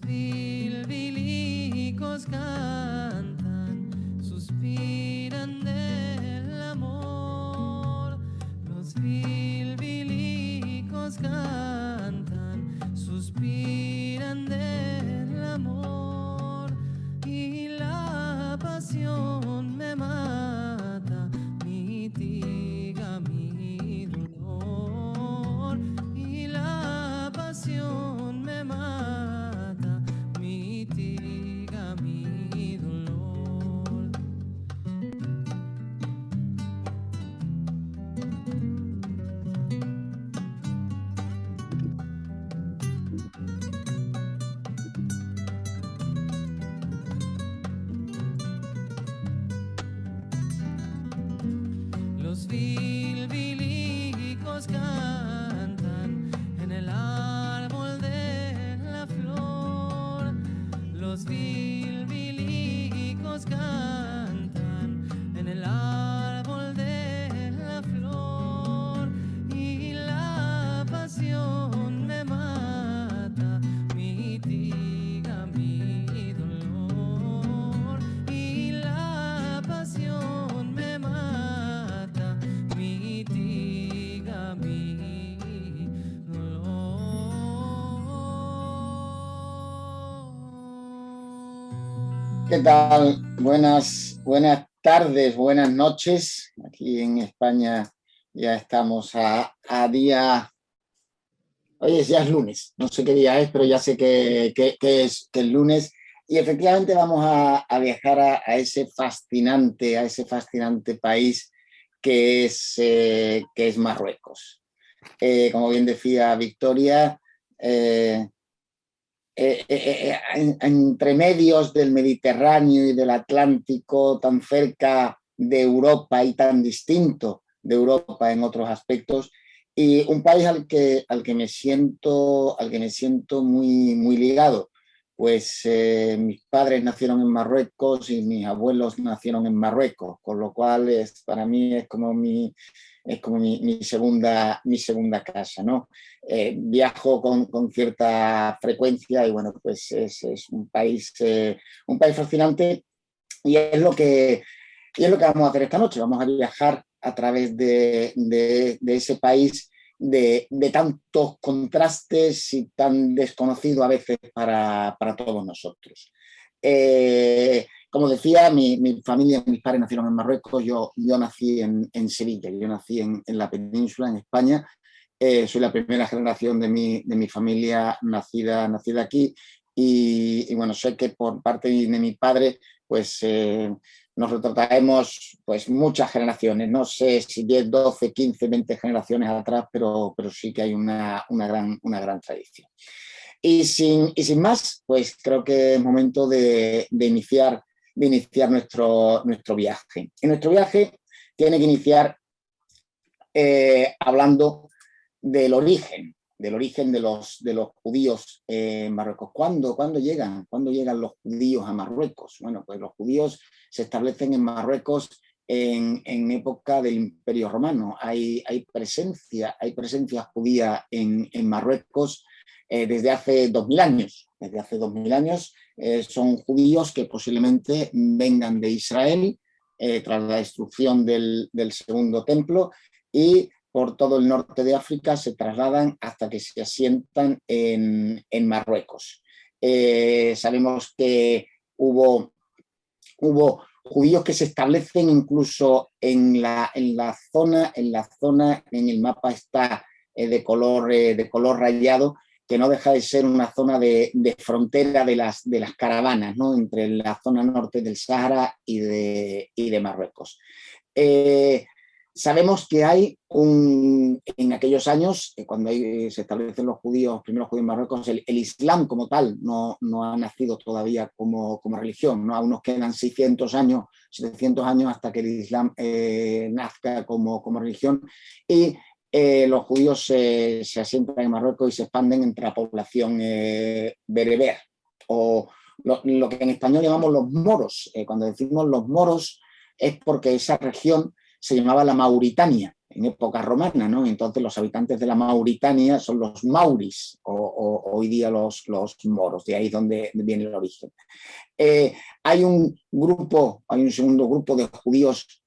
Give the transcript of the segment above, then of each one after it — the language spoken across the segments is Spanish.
bilbilicos cantan, suspiran del amor. Los bilbilicos cantan, suspiran del amor. Y la pasión me mata, mitiga mi dolor. Y la pasión me mata, mitiga mi dolor. Los bilbilicos cantan en el árbol de la flor. Los bilbilicos cantan en el árbol de la flor. Y la pasión me mata, mitiga mi dolor. Y la pasión me mata, mitiga mi dolor. ¿Qué tal? Buenas tardes, buenas noches. Aquí en España ya estamos a día... Oye, ya es lunes, no sé qué día es, pero ya sé que es lunes. Y efectivamente vamos a viajar a ese fascinante país que es Marruecos. Como bien decía Victoria, entre medios del Mediterráneo y del Atlántico, tan cerca de Europa y tan distinto de Europa en otros aspectos, y un país al que me siento muy ligado. Pues mis padres nacieron en Marruecos y mis abuelos nacieron en Marruecos, con lo cual para mí es como mi segunda casa, ¿no? Viajo con cierta frecuencia y bueno, pues es un país fascinante y es lo que vamos a hacer esta noche. Vamos a viajar a través de ese país de tantos contrastes y tan desconocido a veces para todos nosotros. Como decía, mi familia, mis padres nacieron en Marruecos, yo nací en Sevilla, yo nací en la península, en España. Soy la primera generación de mi familia nacida aquí y bueno, sé que por parte de mi padre pues nos retrotraemos pues muchas generaciones, no sé si 10, 12, 15, 20 generaciones atrás, pero sí que hay una gran tradición. Y sin más, pues creo que es momento de iniciar nuestro viaje. Y nuestro viaje tiene que iniciar hablando del origen de los judíos en Marruecos. ¿Cuándo llegan los judíos a Marruecos? Bueno, pues los judíos se establecen en Marruecos en época del Imperio Romano. Hay presencia judía en Marruecos desde hace 2000 años. Desde hace 2000 años son judíos que posiblemente vengan de Israel tras la destrucción del Segundo Templo y por todo el norte de África se trasladan hasta que se asientan en Marruecos. Sabemos que hubo judíos que se establecen incluso en la zona, en el mapa está de color rayado, que no deja de ser una zona de frontera de las caravanas, ¿no? Entre la zona norte del Sahara y de Marruecos. Sabemos que hay en aquellos años, cuando se establecen los primeros judíos en Marruecos, el Islam como tal no ha nacido todavía como religión, ¿no? Aún nos quedan 600 años, 700 años hasta que el Islam nazca como religión. Y los judíos se asientan en Marruecos y se expanden entre la población bereber, o lo que en español llamamos los moros. Cuando decimos los moros es porque esa región se llamaba la Mauritania. en época romana, ¿no? Entonces los habitantes de la Mauritania son los mauris, o hoy día los moros, de ahí es donde viene el origen. Hay un segundo grupo de judíos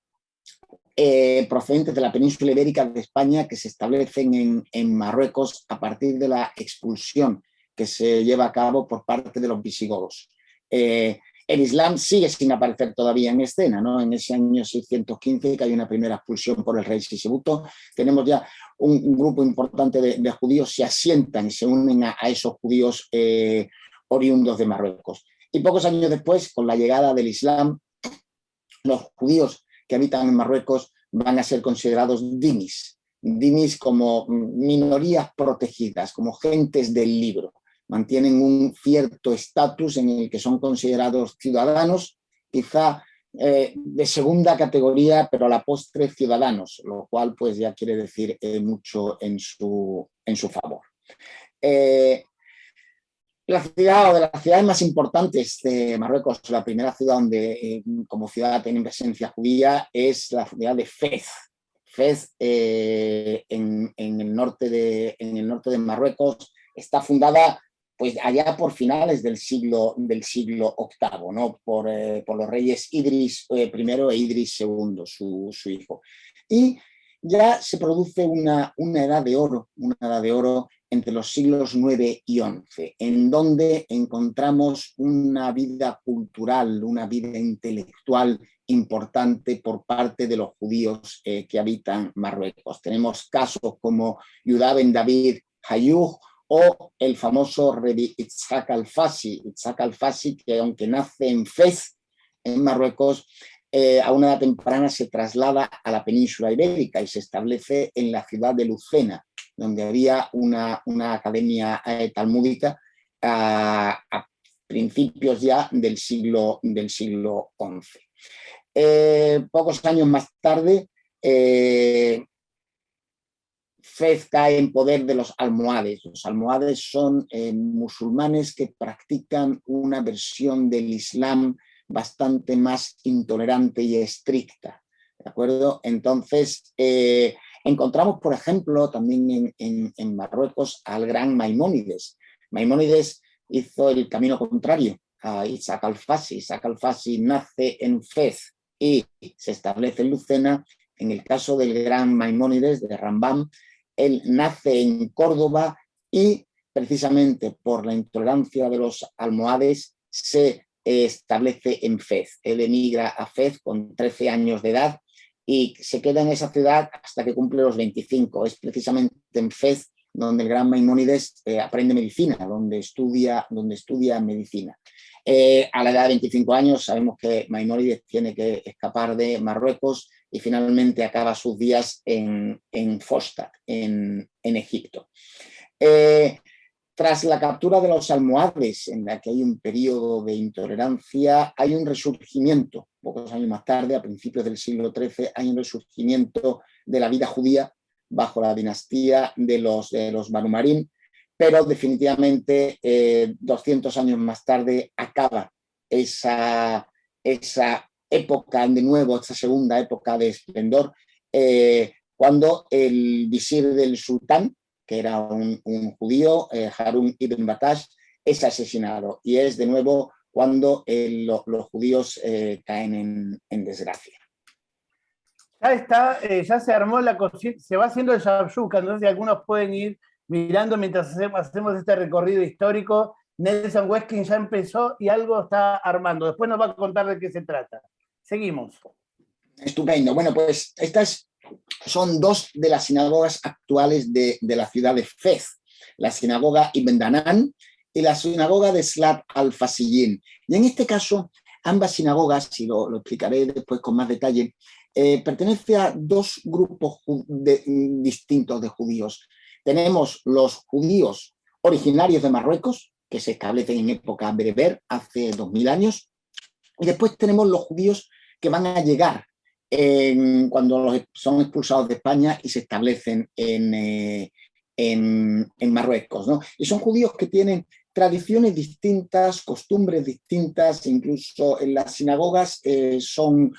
procedentes de la península ibérica de España que se establecen en Marruecos a partir de la expulsión que se lleva a cabo por parte de los visigodos. El Islam sigue sin aparecer todavía en escena, ¿no? En ese año 615, que hay una primera expulsión por el rey Sisebuto, tenemos ya un grupo importante de judíos se asientan y se unen a esos judíos oriundos de Marruecos. Y pocos años después, con la llegada del Islam, los judíos que habitan en Marruecos van a ser considerados dhimis como minorías protegidas, como gentes del libro. Mantienen un cierto estatus en el que son considerados ciudadanos, quizá de segunda categoría, pero a la postre ciudadanos, lo cual pues ya quiere decir mucho en su favor. La ciudad o de las ciudades más importantes de Marruecos, la primera ciudad donde como ciudad tiene presencia judía es la ciudad de Fez. Fez en el norte de Marruecos está fundada pues allá por finales del siglo VIII, ¿no? por los reyes Idris I e Idris II, su hijo. Y ya se produce una edad de oro entre los siglos IX y XI, en donde encontramos una vida cultural, una vida intelectual importante por parte de los judíos que habitan Marruecos. Tenemos casos como Yudá ben David Hayyouh o el famoso Rebi Itzhak al-Fassi, que aunque nace en Fez, en Marruecos, a una edad temprana se traslada a la península ibérica y se establece en la ciudad de Lucena, donde había una academia talmúdica a principios ya del siglo XI. Pocos años más tarde, Fez cae en poder de los almohades. Los almohades son musulmanes que practican una versión del Islam bastante más intolerante y estricta, ¿de acuerdo? Entonces, encontramos, por ejemplo, también en Marruecos al gran Maimónides. Maimónides hizo el camino contrario a Isaac al-Fassi. Isaac al-Fassi nace en Fez y se establece en Lucena. En el caso del gran Maimónides de Rambam, él nace en Córdoba y precisamente por la intolerancia de los almohades se establece en Fez. Él emigra a Fez con 13 años de edad y se queda en esa ciudad hasta que cumple los 25. Es precisamente en Fez donde el gran Maimónides aprende medicina, donde estudia medicina. A la edad de 25 años sabemos que Maimónides tiene que escapar de Marruecos y finalmente acaba sus días en Fostat, en Egipto. Tras la captura de los almohades, en la que hay un periodo de intolerancia, hay un resurgimiento, pocos años más tarde, a principios del siglo XIII, hay un resurgimiento de la vida judía bajo la dinastía de los Banu Marín, pero definitivamente 200 años más tarde acaba esa época, de nuevo, esa segunda época de esplendor, cuando el visir del sultán, que era un judío, Harun ibn Batash, es asesinado. Y es de nuevo cuando los judíos caen en desgracia. Ya se armó la cocina, se va haciendo el shakshuka, entonces algunos pueden ir mirando mientras hacemos este recorrido histórico. Nelson Weskin ya empezó y algo está armando. Después nos va a contar de qué se trata. Seguimos. Estupendo. Bueno, pues estas son dos de las sinagogas actuales de la ciudad de Fez, la sinagoga Ibn Danán y la sinagoga de Slat al-Fasiyin. Y en este caso, ambas sinagogas, y lo explicaré después con más detalle, pertenecen a dos grupos distintos de judíos. Tenemos los judíos originarios de Marruecos, que se establecen en época bereber, hace 2000 años, y después tenemos los judíos que van a llegar cuando son expulsados de España y se establecen en Marruecos, ¿no? Y son judíos que tienen tradiciones distintas, costumbres distintas, incluso en las sinagogas son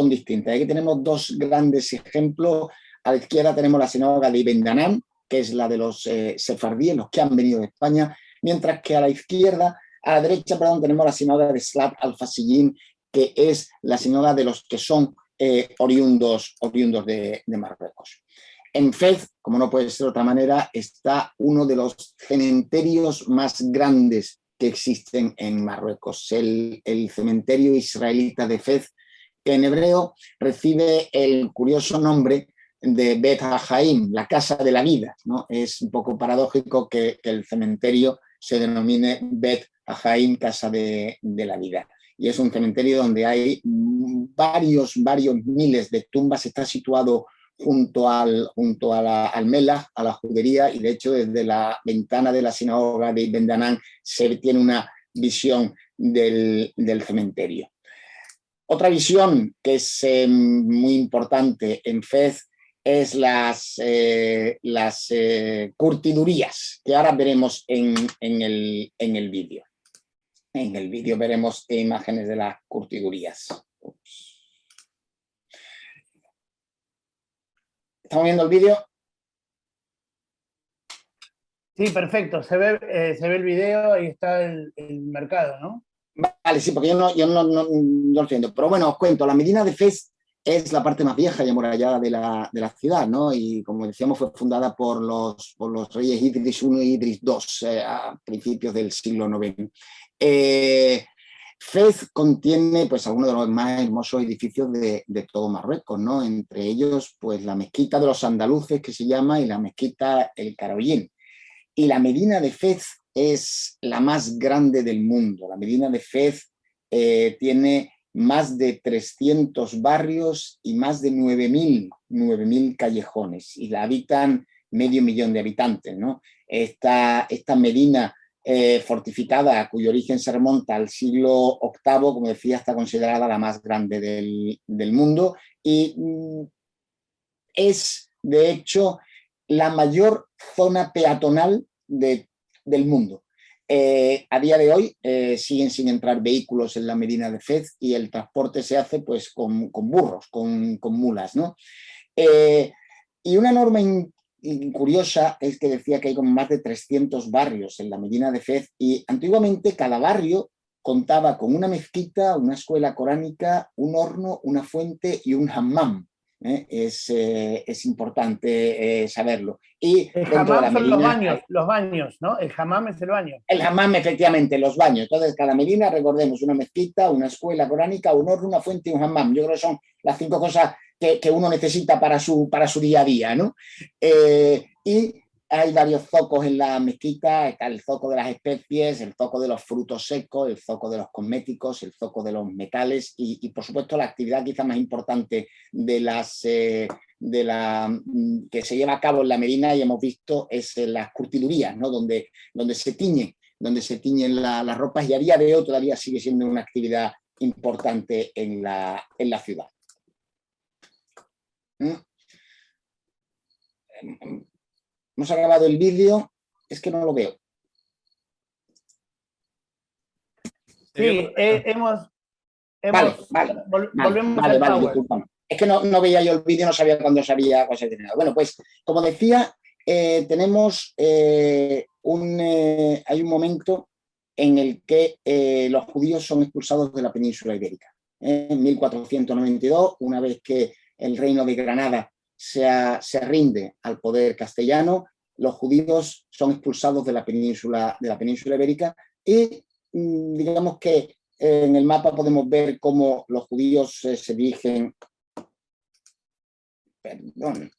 distintas. Aquí tenemos dos grandes ejemplos. A la izquierda tenemos la sinagoga de Ibn Danán, que es la de los sefardíes, los que han venido de España, mientras que a la derecha, perdón, tenemos la sinagoga de Slat al-Fasiyyin, que es la sinagoga de los que son oriundos de Marruecos. En Fez, como no puede ser de otra manera, está uno de los cementerios más grandes que existen en Marruecos, el cementerio israelita de Fez, que en hebreo recibe el curioso nombre de Bet HaHaim, la casa de la vida, ¿no? Es un poco paradójico que el cementerio se denomine Bet HaHaim, casa de la vida. Y es un cementerio donde hay varios miles de tumbas. Está situado junto al Melach, a la judería, y de hecho desde la ventana de la sinagoga de Ibn Danán se tiene una visión del cementerio. Otra visión que es muy importante en Fez es las curtidurías, que ahora veremos en el vídeo. En el vídeo veremos imágenes de las curtidurías. ¿Estamos viendo el vídeo? Sí, perfecto. Se ve el video, ahí está el mercado, ¿no? Vale, sí, porque yo no lo entiendo. Pero bueno, os cuento, la Medina de Fez es la parte más vieja y amurallada de la ciudad, ¿no? Y como decíamos, fue fundada por los reyes Idris I y Idris II a principios del siglo IX. Fez contiene pues algunos de los más hermosos edificios de todo Marruecos, ¿no? Entre ellos, pues la mezquita de los andaluces, que se llama, y la mezquita El Caroyín. Y la Medina de Fez es la más grande del mundo. La Medina de Fez tiene más de 300 barrios y más de 9.000 callejones, y la habitan 500.000 de habitantes, ¿no? Esta Medina fortificada, cuyo origen se remonta al siglo VIII, como decía, está considerada la más grande del mundo, y es, de hecho, la mayor zona peatonal del mundo. A día de hoy siguen sin entrar vehículos en la Medina de Fez, y el transporte se hace pues con burros, con mulas, ¿no? Y una norma curiosa es que decía que hay como más de 300 barrios en la Medina de Fez, y antiguamente cada barrio contaba con una mezquita, una escuela coránica, un horno, una fuente y un hammam. Es importante saberlo. Y el dentro de la hammam son Medina, los baños, ¿no? El hammam es el baño. el hammam, efectivamente, los baños. Entonces, cada Medina, recordemos, una mezquita, una escuela coránica, un horno, una fuente y un hammam. Yo creo que son las 5 cosas que uno necesita para su día a día, ¿no? Y hay varios zocos en la mezquita. Está el zoco de las especies, el zoco de los frutos secos, el zoco de los cosméticos, el zoco de los metales y por supuesto, la actividad quizá más importante que se lleva a cabo en la Medina, y hemos visto, es las curtidurías, ¿no? donde se tiñen las ropas, y a día de hoy todavía sigue siendo una actividad importante en la ciudad. Hemos acabado el vídeo, es que no lo veo. Sí, volvemos al Vale, Power. disculpame. Es que no veía yo el vídeo, no sabía cuándo se había terminado. Bueno, pues, como decía, tenemos hay un momento en el que los judíos son expulsados de la península ibérica. En 1492, una vez que el reino de Granada se rinde al poder castellano, los judíos son expulsados de la península ibérica, y digamos que en el mapa podemos ver cómo los judíos se dirigen. Perdón.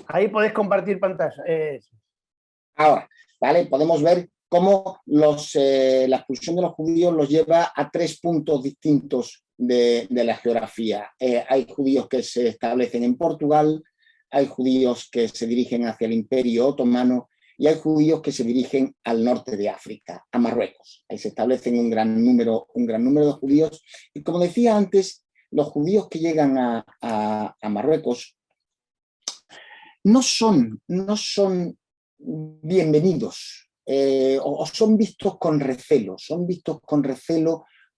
Ahí podés compartir pantalla. Ahora, ¿vale? Podemos ver cómo la expulsión de los judíos los lleva a 3 puntos distintos de la geografía. Hay judíos que se establecen en Portugal, hay judíos que se dirigen hacia el Imperio Otomano, y hay judíos que se dirigen al norte de África, a Marruecos. Ahí se establecen un gran número de judíos. Y como decía antes, los judíos que llegan a Marruecos no son bienvenidos, o son vistos con recelo,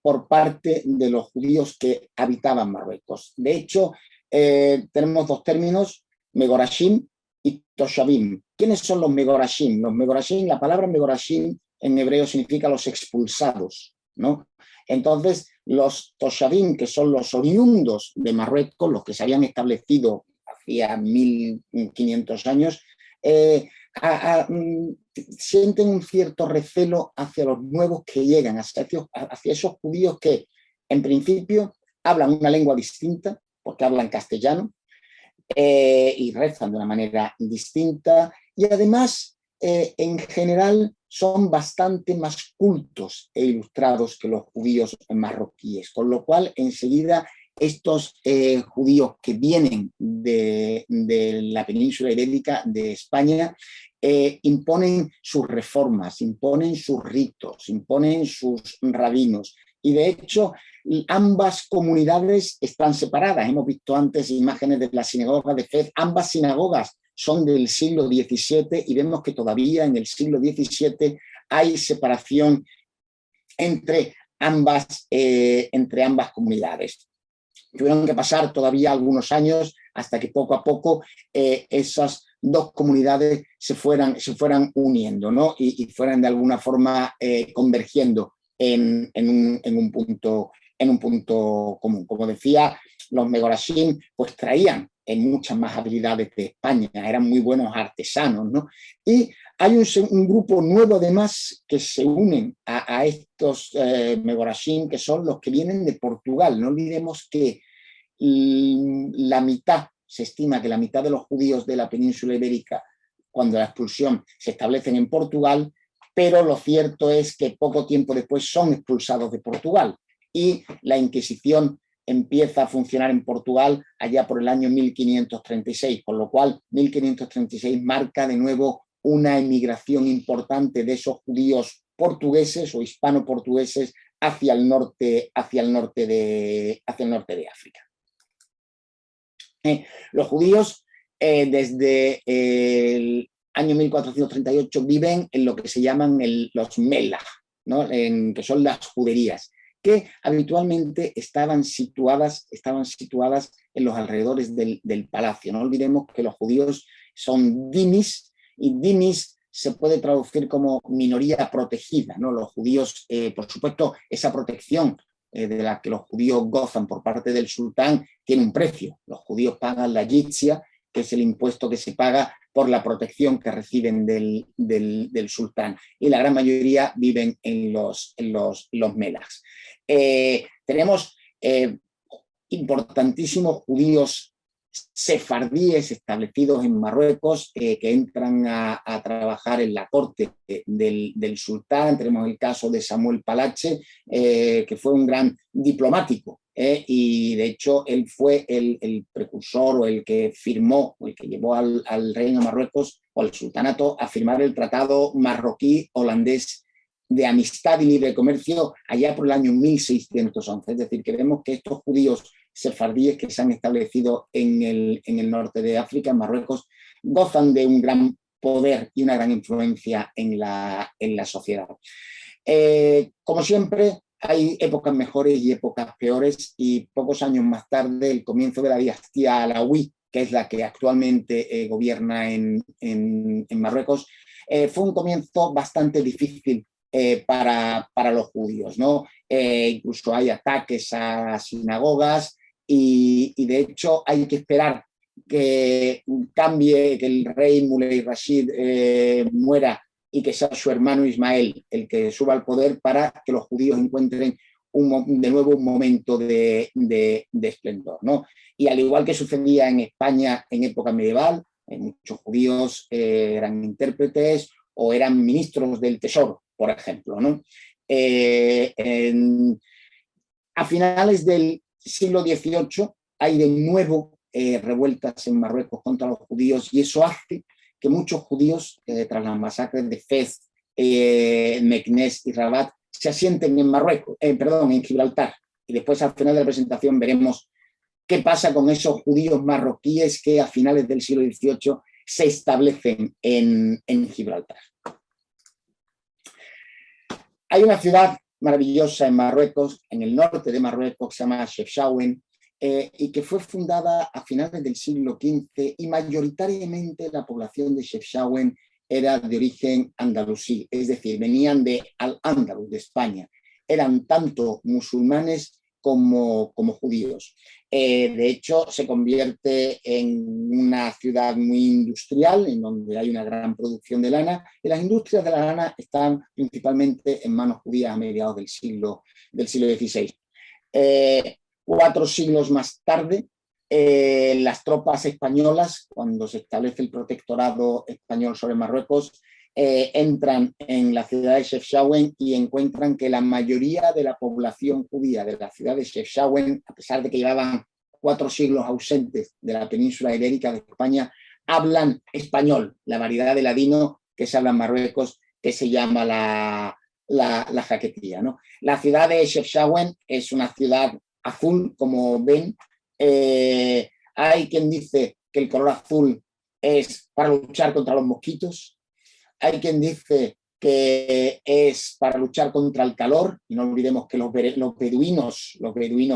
por parte de los judíos que habitaban Marruecos. De hecho, tenemos 2 términos. Megorashim y Toshavim. ¿Quiénes son los Megorashim? Los Megorashim, la palabra Megorashim en hebreo significa los expulsados, ¿no? Entonces, los Toshavim, que son los oriundos de Marruecos, los que se habían establecido hacía 1500 años, sienten un cierto recelo hacia los nuevos que llegan, hacia esos judíos que, en principio, hablan una lengua distinta, porque hablan castellano, y rezan de una manera distinta, y además, en general, son bastante más cultos e ilustrados que los judíos marroquíes, con lo cual enseguida estos judíos que vienen de la península ibérica, de España, imponen sus reformas, imponen sus ritos, imponen sus rabinos, y de hecho ambas comunidades están separadas. Hemos visto antes imágenes de la sinagoga de Fez. Ambas sinagogas son del siglo XVII y vemos que todavía en el siglo XVII hay separación entre ambas comunidades. Tuvieron que pasar todavía algunos años hasta que poco a poco esas dos comunidades se fueran uniendo, ¿no? y fueran de alguna forma convergiendo en un punto común. Como decía, los Megorashim pues traían muchas más habilidades de España, eran muy buenos artesanos, ¿no? Y hay un grupo nuevo además que se unen a estos Megorashim, que son los que vienen de Portugal. No olvidemos que se estima que la mitad de los judíos de la península ibérica, cuando la expulsión, se establecen en Portugal, pero lo cierto es que poco tiempo después son expulsados de Portugal y la Inquisición empieza a funcionar en Portugal allá por el año 1536, con lo cual 1536 marca de nuevo una emigración importante de esos judíos portugueses o hispano-portugueses hacia el norte de África. Los judíos desde el año 1438 viven en lo que se llaman los melach, ¿no? Que son las juderías, que habitualmente estaban situadas en los alrededores del palacio. No olvidemos que los judíos son dhimis, y dhimis se puede traducir como minoría protegida, ¿no? Los judíos, por supuesto, esa protección de la que los judíos gozan por parte del sultán tiene un precio. Los judíos pagan la jizya, que es el impuesto que se paga por la protección que reciben del sultán, y la gran mayoría viven en los melachs. Tenemos importantísimos judíos sefardíes establecidos en Marruecos que entran a trabajar en la corte del sultán. Tenemos el caso de Samuel Palache, que fue un gran diplomático, y de hecho él fue el precursor o el que firmó, o el que llevó al reino de Marruecos o al sultanato a firmar el tratado marroquí-holandés de amistad y libre comercio allá por el año 1611. Es decir, que vemos que estos judíos sefardíes que se han establecido en el norte de África, en Marruecos, gozan de un gran poder y una gran influencia en la sociedad. Como siempre, hay épocas mejores y épocas peores, y pocos años más tarde, el comienzo de la dinastía alauí, que es la que actualmente gobierna en Marruecos, fue un comienzo bastante difícil para los judíos, ¿no? Incluso hay ataques a sinagogas, y de hecho hay que esperar que cambie, que el rey Muley Rashid muera y que sea su hermano Ismael el que suba al poder para que los judíos encuentren de nuevo un momento de esplendor, ¿no? Y al igual que sucedía en España en época medieval, muchos judíos eran intérpretes o eran ministros del tesoro, por ejemplo, ¿no? A finales del siglo XVIII hay de nuevo revueltas en Marruecos contra los judíos, y eso hace que muchos judíos, tras las masacres de Fez, Meknès y Rabat, se asienten en en Gibraltar. Y después, al final de la presentación, veremos qué pasa con esos judíos marroquíes que a finales del siglo XVIII se establecen en Gibraltar. Hay una ciudad maravillosa en Marruecos, en el norte de Marruecos, que se llama Chefchaouen, y que fue fundada a finales del siglo XV, y mayoritariamente la población de Chefchaouen era de origen andalusí, es decir, venían de Al-Ándalus, de España. Eran tanto musulmanes como judíos. De hecho, se convierte en una ciudad muy industrial, en donde hay una gran producción de lana, y las industrias de la lana están principalmente en manos judías a mediados del siglo XVI. 4 siglos más tarde, las tropas españolas, cuando se establece el protectorado español sobre Marruecos, entran en la ciudad de Chefchaouen y encuentran que la mayoría de la población judía de la ciudad de Chefchaouen, a pesar de que llevaban 4 siglos ausentes de la península ibérica de España, hablan español, la variedad de ladino que se habla en Marruecos, que se llama la jaquetía, ¿no? La ciudad de Chefchaouen es una ciudad azul, como ven. Hay quien dice que el color azul es para luchar contra los mosquitos. Hay quien dice que es para luchar contra el calor, y no olvidemos que los beduinos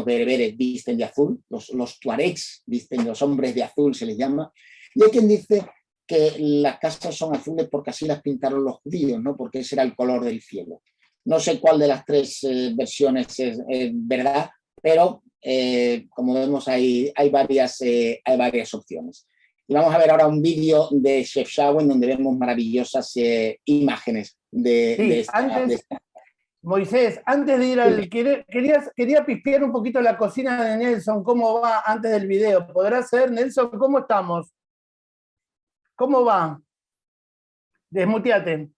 bereberes visten de azul, los tuaregs visten, los hombres de azul se les llama, y hay quien dice que las casas son azules porque así las pintaron los judíos, ¿no? Porque ese era el color del cielo. No sé cuál de las 3 versiones es verdad, pero como vemos hay varias opciones. Y vamos a ver ahora un vídeo de Chefchaouen donde vemos maravillosas imágenes de esta. Moisés, antes de ir al... Quería pispear un poquito la cocina de Nelson, cómo va antes del video. ¿Podrá ser, Nelson? ¿Cómo estamos? ¿Cómo va? Desmuteate.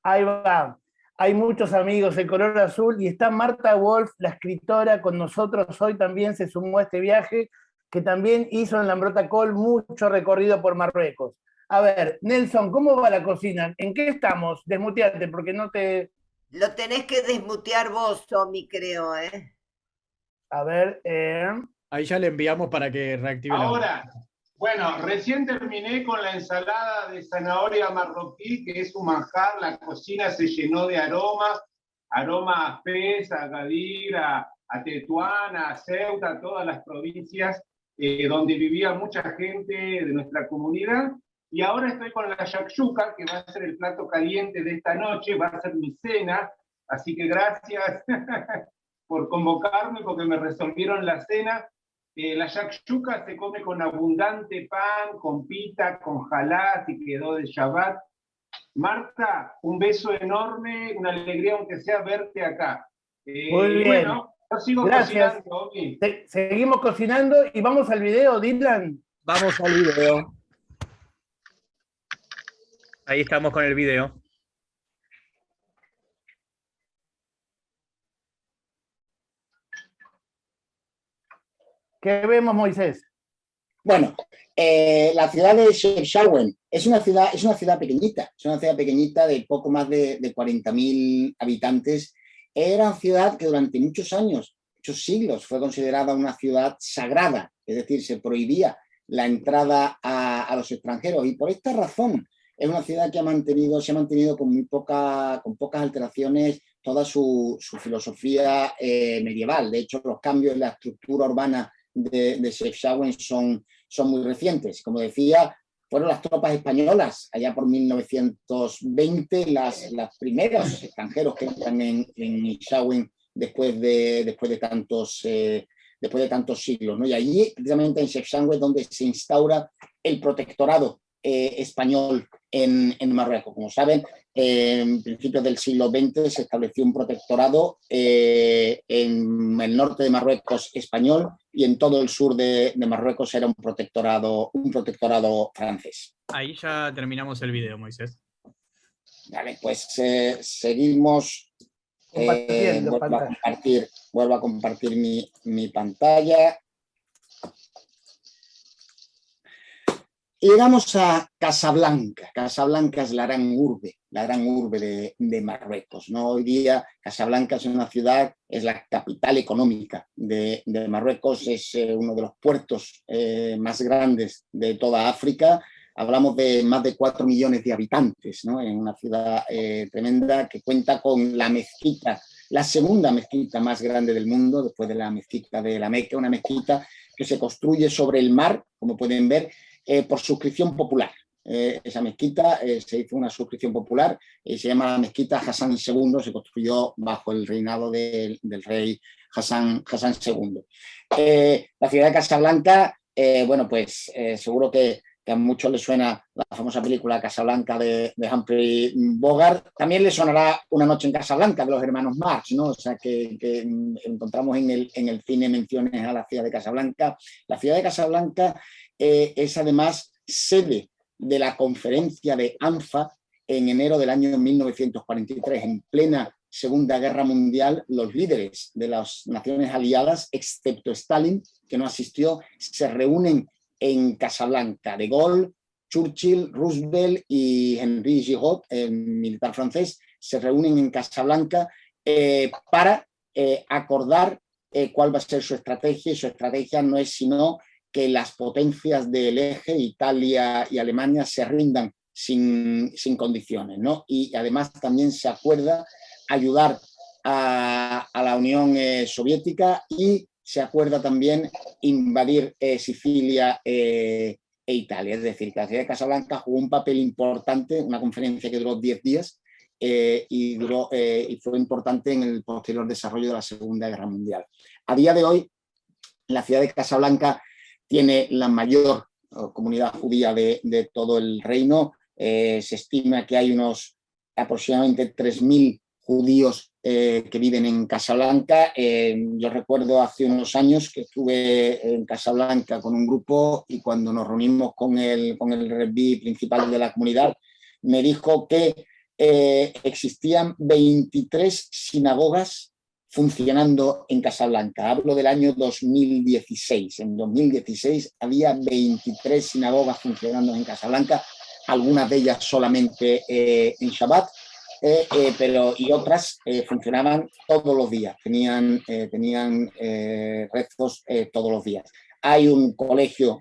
Ahí va. Hay muchos amigos de color azul y está Marta Wolf, la escritora, con nosotros hoy también se sumó a este viaje, que también hizo en Lambrota Col mucho recorrido por Marruecos. A ver, Nelson, ¿cómo va la cocina? ¿En qué estamos? Desmuteate, porque no te... Lo tenés que desmutear vos, Tommy, creo, ¿eh? A ver, Ahí ya le enviamos para que reactive la... Ahora, bueno, recién terminé con la ensalada de zanahoria marroquí, que es un manjar. La cocina se llenó de aroma a Fez, a Agadir, a Tetuán, a Ceuta, a todas las provincias donde vivía mucha gente de nuestra comunidad. Y ahora estoy con la shakshuka, que va a ser el plato caliente de esta noche, va a ser mi cena. Así que gracias por convocarme, porque me resolvieron la cena. La shakshuka se come con abundante pan, con pita, con jalá, si quedó de Shabbat. Marta, un beso enorme, una alegría aunque sea verte acá. Muy bien. Bueno, yo sigo Gracias. cocinando, Omi. Seguimos cocinando y vamos al video, Dylan. Vamos al video. Ahí estamos con el video. ¿Qué vemos, Moisés? Bueno, la ciudad de Chefchaouen es una ciudad pequeñita de poco más de 40.000 habitantes. Era una ciudad que durante muchos años, muchos siglos, fue considerada una ciudad sagrada, es decir, se prohibía la entrada a los extranjeros, y por esta razón es una ciudad que se ha mantenido con pocas alteraciones toda su filosofía medieval. De hecho, los cambios en la estructura urbana de Chefchaouen son muy recientes. Como decía, fueron las tropas españolas, allá por 1920, las primeros extranjeros que entran en Chefchaouen después de tantos siglos, ¿no? Y allí, precisamente en Chefchaouen, es donde se instaura el protectorado español en Marruecos. Como saben, en principios del siglo XX se estableció un protectorado en el norte de Marruecos español, y en todo el sur de Marruecos era un protectorado francés. Ahí ya terminamos el video, Moisés. Vale, pues seguimos. Vuelvo a compartir mi pantalla. Y llegamos a Casablanca. Casablanca es la gran urbe de Marruecos, ¿no? Hoy día Casablanca es una ciudad, es la capital económica de Marruecos, es uno de los puertos más grandes de toda África. Hablamos de más de 4 millones de habitantes, ¿no? En una ciudad tremenda, que cuenta con la la segunda mezquita más grande del mundo, después de la mezquita de la Meca, una mezquita que se construye sobre el mar, como pueden ver, por suscripción popular. Esa mezquita se hizo una suscripción popular y se llama la mezquita Hassan II, se construyó bajo el reinado del rey Hassan II. La ciudad de Casablanca, bueno, pues seguro que a muchos les suena la famosa película Casablanca de Humphrey Bogart. También les sonará Una noche en Casablanca de los hermanos Marx, ¿no? O sea, que encontramos en el cine menciones a la ciudad de Casablanca. La ciudad de Casablanca es además sede de la conferencia de ANFA en enero del año 1943, en plena Segunda Guerra Mundial. Los líderes de las naciones aliadas, excepto Stalin, que no asistió, se reúnen en Casablanca. De Gaulle, Churchill, Roosevelt y Henri Giraud, el militar francés, se reúnen en Casablanca para acordar cuál va a ser su estrategia, y su estrategia no es sino que las potencias del eje, Italia y Alemania, se rindan sin condiciones, ¿no? Y además también se acuerda ayudar a la Unión Soviética, y se acuerda también invadir Sicilia e Italia. Es decir, que la ciudad de Casablanca jugó un papel importante, una conferencia que duró 10 días y fue importante en el posterior desarrollo de la Segunda Guerra Mundial. A día de hoy, la ciudad de Casablanca tiene la mayor comunidad judía de todo el reino. Se estima que hay unos aproximadamente 3.000 judíos que viven en Casablanca. Yo recuerdo hace unos años que estuve en Casablanca con un grupo, y cuando nos reunimos con el rebbi principal de la comunidad, me dijo que existían 23 sinagogas funcionando en Casablanca. Hablo del año 2016. En 2016 había 23 sinagogas funcionando en Casablanca, algunas de ellas solamente en Shabbat, y otras funcionaban todos los días, tenían rezos todos los días. Hay un colegio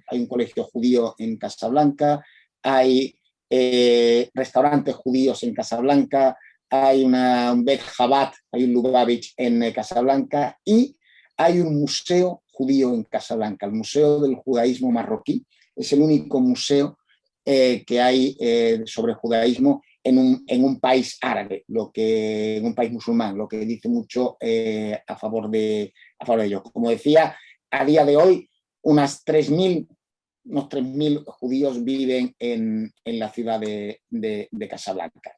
judío en Casablanca, hay restaurantes judíos en Casablanca, hay un Bet Chabad, hay un Lubavitch en Casablanca, y hay un museo judío en Casablanca, el Museo del Judaísmo Marroquí. Es el único museo que hay sobre judaísmo en un país árabe, en un país musulmán, lo que dice mucho a favor de ellos. Como decía, a día de hoy unos 3.000 judíos viven en la ciudad de Casablanca.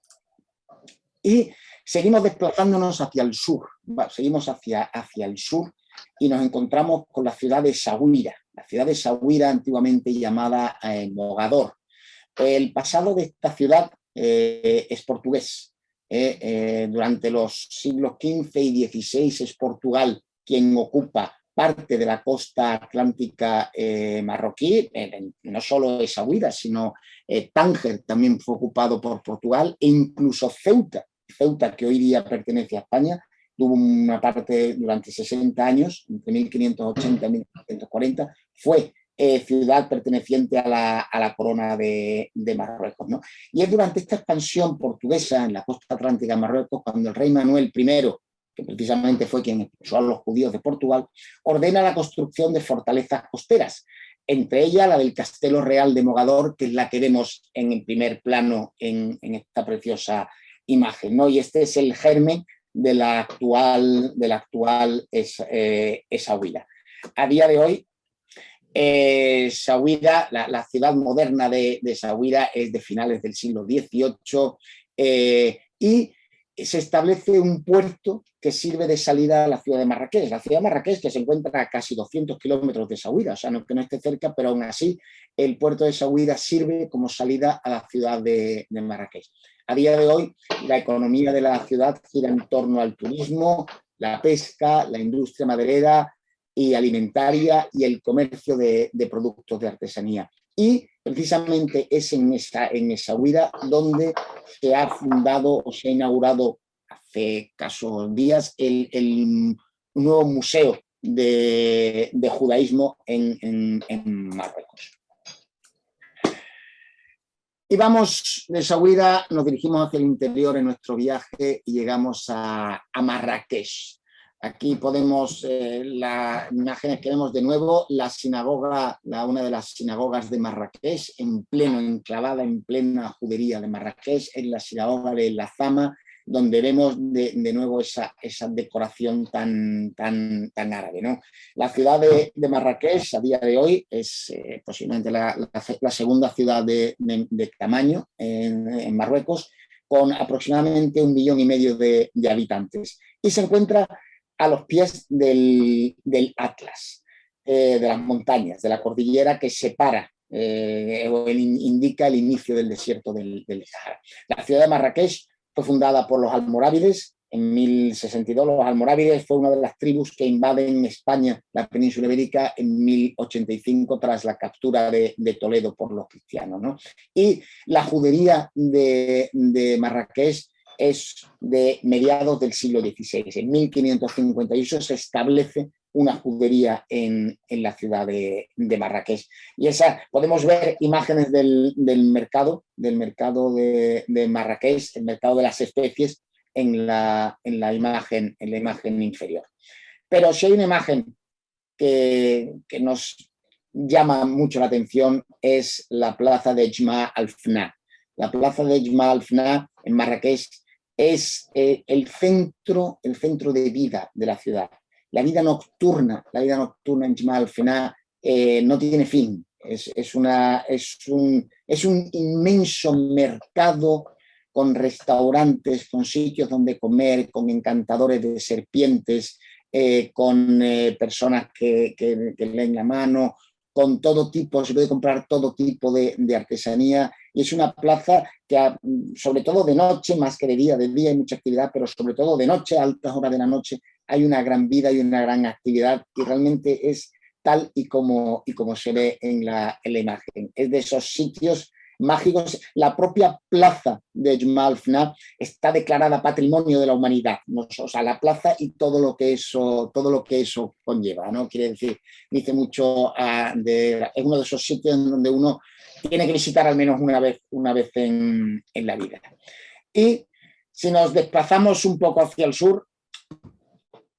Y seguimos desplazándonos hacia el sur, seguimos hacia el sur, y nos encontramos con la ciudad de Essaouira. La ciudad de Essaouira, antiguamente llamada Mogador. El pasado de esta ciudad es portugués. Durante los siglos XV y XVI es Portugal quien ocupa parte de la costa atlántica marroquí. No solo Essaouira, sino Tánger también fue ocupado por Portugal, e incluso Ceuta, que hoy día pertenece a España, tuvo una parte durante 60 años, entre 1580 y 1540, fue ciudad perteneciente a la corona de Marruecos, ¿no? Y es durante esta expansión portuguesa en la costa atlántica de Marruecos cuando el rey Manuel I, que precisamente fue quien expulsó a los judíos de Portugal, ordena la construcción de fortalezas costeras, entre ellas la del Castelo Real de Mogador, que es la que vemos en el primer plano en esta preciosa imagen, ¿no? Y este es el germen de la actual Essaouira. A día de hoy, Essaouira, la ciudad moderna de Essaouira, es de finales del siglo XVIII, y se establece un puerto que sirve de salida a la ciudad de Marrakech. La ciudad de Marrakech, que se encuentra a casi 200 kilómetros de Essaouira, o sea, que no esté cerca, pero aún así el puerto de Essaouira sirve como salida a la ciudad de Marrakech. A día de hoy, la economía de la ciudad gira en torno al turismo, la pesca, la industria maderera y alimentaria, y el comercio de productos de artesanía. Y precisamente es en Essaouira donde se ha fundado o se ha inaugurado hace escasos días un nuevo museo de judaísmo en Marruecos. Y vamos de Essaouira, nos dirigimos hacia el interior en nuestro viaje y llegamos a Marrakech. Aquí podemos, las imágenes que vemos de nuevo, la sinagoga, una de las sinagogas de Marrakech, enclavada en plena judería de Marrakech, es la sinagoga de La Zama, donde vemos de nuevo esa decoración tan árabe, ¿no? La ciudad de Marrakech a día de hoy es posiblemente la segunda ciudad de tamaño en Marruecos, con aproximadamente 1,5 millones de habitantes. Y se encuentra a los pies del Atlas, de las montañas, de la cordillera que separa o indica el inicio del desierto del Sahara. La ciudad de Marrakech fue fundada por los almorávides en 1062. Los almorávides fue una de las tribus que invaden España, la península ibérica, en 1085 tras la captura de Toledo por los cristianos, ¿no? Y la judería de Marrakech es de mediados del siglo XVI. En 1558 se establece una judería en la ciudad de Marrakech. Y podemos ver imágenes del mercado de Marrakech, el mercado de las especies, en la imagen inferior. Pero si hay una imagen que nos llama mucho la atención, es la plaza de Jma al-Fna. La plaza de Jma al-Fna en Marrakech es el centro de vida de la ciudad. La vida nocturna en Jma al-Fna no tiene fin. Es un inmenso mercado con restaurantes, con sitios donde comer, con encantadores de serpientes, con personas que leen la mano, con todo tipo, se puede comprar todo tipo de artesanía, y es una plaza que, sobre todo de noche, más que de día hay mucha actividad, pero sobre todo de noche, a altas horas de la noche, hay una gran vida y una gran actividad, y realmente es tal y como se ve en la imagen. Es de esos sitios mágicos. La propia plaza de Jma al-Fna está declarada Patrimonio de la Humanidad, ¿no? O sea, la plaza y todo lo que eso conlleva, ¿no? Quiere decir, dice mucho es uno de esos sitios donde uno tiene que visitar al menos una vez en la vida. Y si nos desplazamos un poco hacia el sur,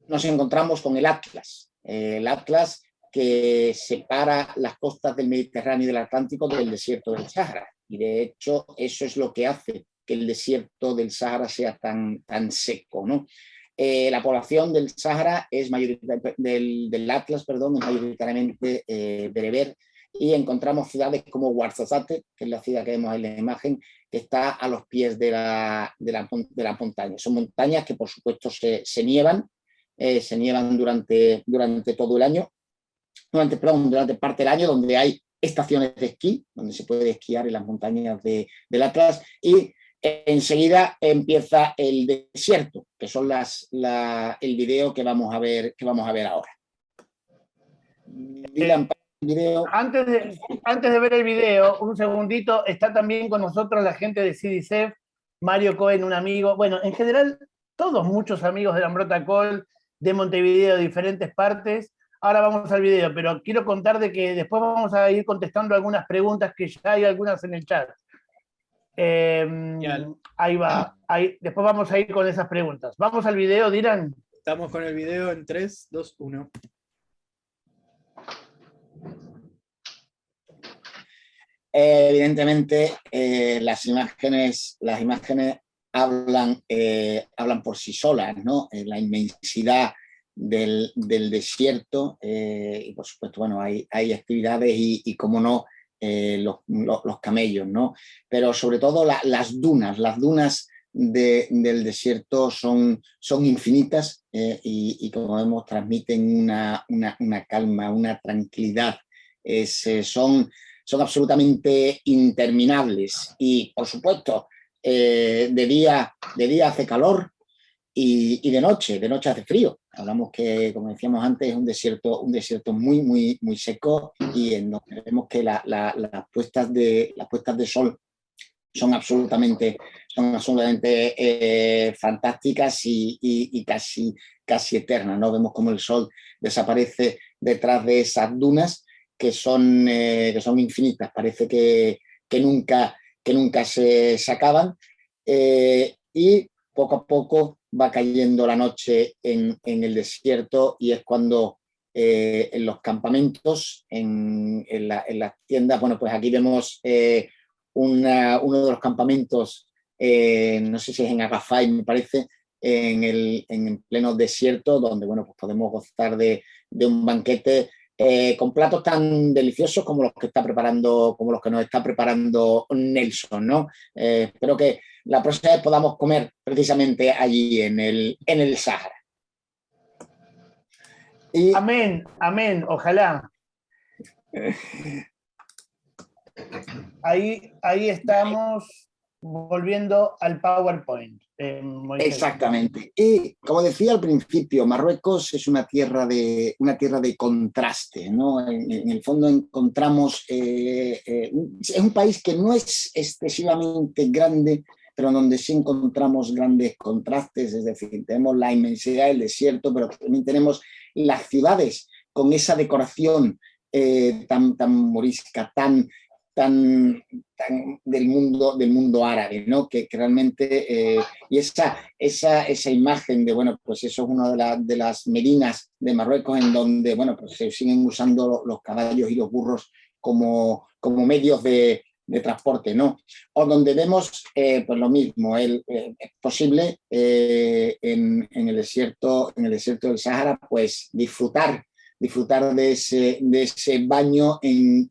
nos encontramos con el Atlas. El Atlas que separa las costas del Mediterráneo y del Atlántico del desierto del Sáhara. Y de hecho, eso es lo que hace que el desierto del Sáhara sea tan seco, ¿no? La población del Sáhara es del Atlas, es mayoritariamente bereber, y encontramos ciudades como Ouarzazate, que es la ciudad que vemos en la imagen, que está a los pies de la montaña. Son montañas que, por supuesto, se nievan durante todo el año, durante parte del año, donde hay estaciones de esquí, donde se puede esquiar en las montañas del Atlas, y enseguida empieza el desierto, que son el video que vamos a ver ahora. Dylan, video. Antes de ver el video, un segundito, está también con nosotros la gente de CDCEF, Mario Cohen, un amigo, bueno, en general, muchos amigos de Lambrota Col, de Montevideo, de diferentes partes. Ahora vamos al video, pero quiero contar de que después vamos a ir contestando algunas preguntas, que ya hay algunas en el chat. Ahí va. Después vamos a ir con esas preguntas. Vamos al video, Dylan. Estamos con el video en 3, 2, 1. Evidentemente, las imágenes hablan por sí solas, ¿no? La inmensidad del desierto, y por supuesto, bueno, hay actividades y cómo no, los camellos, ¿no? Pero sobre todo las dunas del desierto son infinitas, y como vemos, transmiten una calma, una tranquilidad. Son absolutamente interminables, y por supuesto, de día hace calor, y de noche hace frío. Hablamos que, como decíamos antes, es un desierto muy, muy, muy seco, y en donde vemos que las puestas de sol son absolutamente fantásticas y casi eternas, ¿no? Vemos cómo el sol desaparece detrás de esas dunas que son infinitas. Parece que nunca que nunca se acaban, y poco a poco va cayendo la noche en el desierto, y es cuando en los campamentos, en las tiendas, bueno, pues aquí vemos uno de los campamentos, no sé si es en Agafay, me parece, en pleno desierto, donde, bueno, pues podemos gozar de un banquete con platos tan deliciosos como los que nos está preparando Nelson, ¿no? Espero que la próxima vez podamos comer precisamente allí en el Sáhara. Y Amén, amén, ojalá. Ahí estamos volviendo al PowerPoint. Moisés. exactamente. Y como decía al principio, Marruecos es una tierra de contraste, ¿no? En el fondo encontramos, es un país que no es excesivamente grande, pero donde sí encontramos grandes contrastes, es decir, tenemos la inmensidad del desierto, pero también tenemos las ciudades con esa decoración tan morisca, tan del mundo árabe, ¿no? Que realmente, y esa imagen de, bueno, pues eso es una de las medinas de Marruecos, en donde, bueno, pues se siguen usando los caballos y los burros como medios de transporte, ¿no? O donde vemos, pues lo mismo, es posible en el desierto del Sáhara, pues disfrutar de ese baño en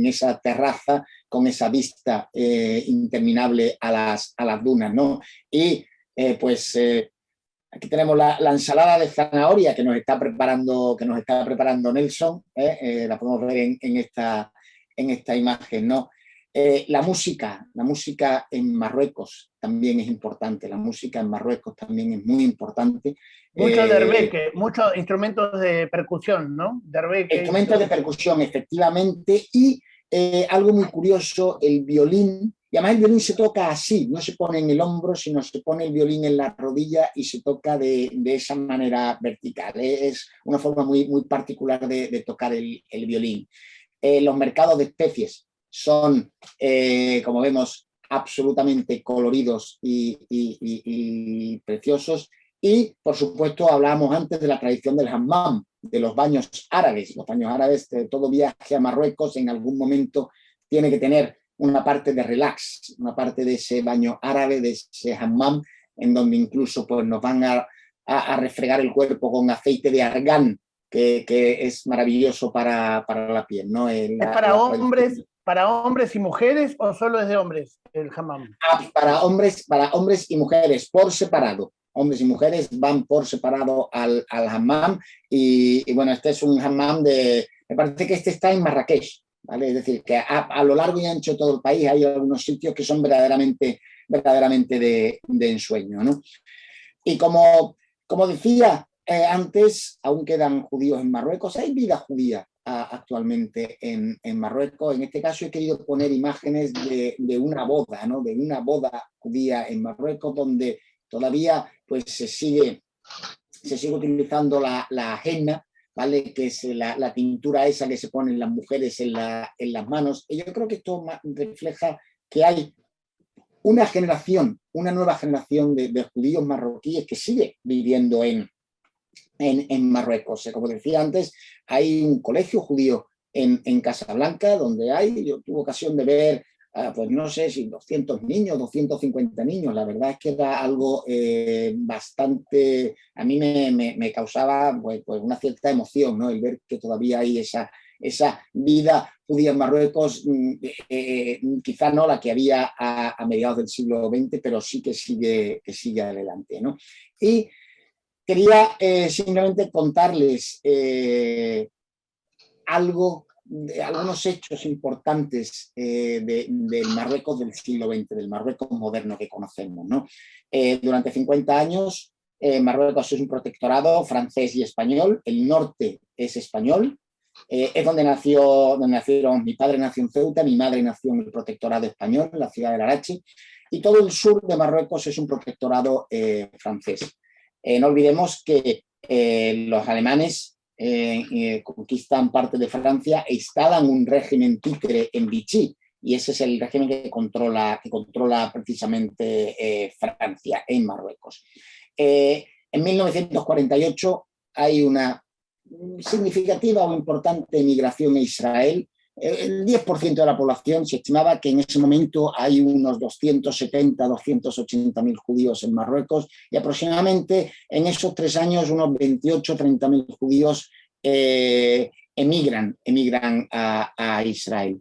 esa terraza con esa vista interminable a las dunas, ¿no? Y aquí tenemos la ensalada de zanahoria que nos está preparando Nelson, la podemos ver en esta imagen, ¿no? La música en Marruecos también es importante, la música en Marruecos también es muy importante. Mucho derbeque, muchos instrumentos de percusión, ¿no? Derbeque. Instrumentos de percusión, efectivamente, y algo muy curioso, el violín, y además el violín se toca así, no se pone en el hombro, sino se pone el violín en la rodilla y se toca de esa manera vertical. Es una forma muy, muy particular de tocar el violín. Los mercados de especies son, como vemos, absolutamente coloridos y preciosos. Y, por supuesto, hablábamos antes de la tradición del hammam, de los baños árabes. Los baños árabes, de todo viaje a Marruecos, en algún momento tiene que tener una parte de relax, una parte de ese baño árabe, de ese hammam, en donde incluso pues, nos van a refregar el cuerpo con aceite de argán, que es maravilloso para la piel, ¿no? ¿Es para hombres y mujeres o solo es de hombres el hammam? Para hombres y mujeres por separado. Hombres y mujeres van por separado al hammam y bueno, este es un hammam me parece que este está en Marrakech, ¿vale? Es decir, que a lo largo y ancho de todo el país hay algunos sitios que son verdaderamente de ensueño, ¿no? Y como decía antes, aún quedan judíos en Marruecos, hay vida judía actualmente en Marruecos. En este caso he querido poner imágenes de una boda, ¿no? De una boda judía en Marruecos, donde todavía pues, se sigue utilizando la henna, ¿vale? Que es la tintura esa que se ponen las mujeres en las manos. Y yo creo que esto refleja que hay una nueva generación de judíos marroquíes que sigue viviendo en Marruecos. Como decía antes, hay un colegio judío en Casablanca, donde yo tuve ocasión de ver, pues no sé si 200 niños, 250 niños. La verdad es que era algo bastante, a mí me causaba pues una cierta emoción, ¿no? El ver que todavía hay esa vida judía en Marruecos, quizá no la que había a mediados del siglo XX, pero sí que sigue adelante, ¿no? Y quería simplemente contarles algunos hechos importantes del Marruecos del siglo XX, del Marruecos moderno que conocemos, ¿no? Durante 50 años, Marruecos es un protectorado francés y español. El norte es español. Es donde nacieron, mi padre nació en Ceuta, mi madre nació en el protectorado español, en la ciudad de Larache, y todo el sur de Marruecos es un protectorado francés. No olvidemos que los alemanes conquistan parte de Francia e instalan un régimen títere en Vichy, y ese es el régimen que controla precisamente Francia en Marruecos. En 1948 hay una significativa o importante migración a Israel. El 10% de la población, se estimaba que en ese momento hay unos 270, 280.000 judíos en Marruecos, y aproximadamente en esos 3 años unos 28, 30.000 judíos emigran a Israel.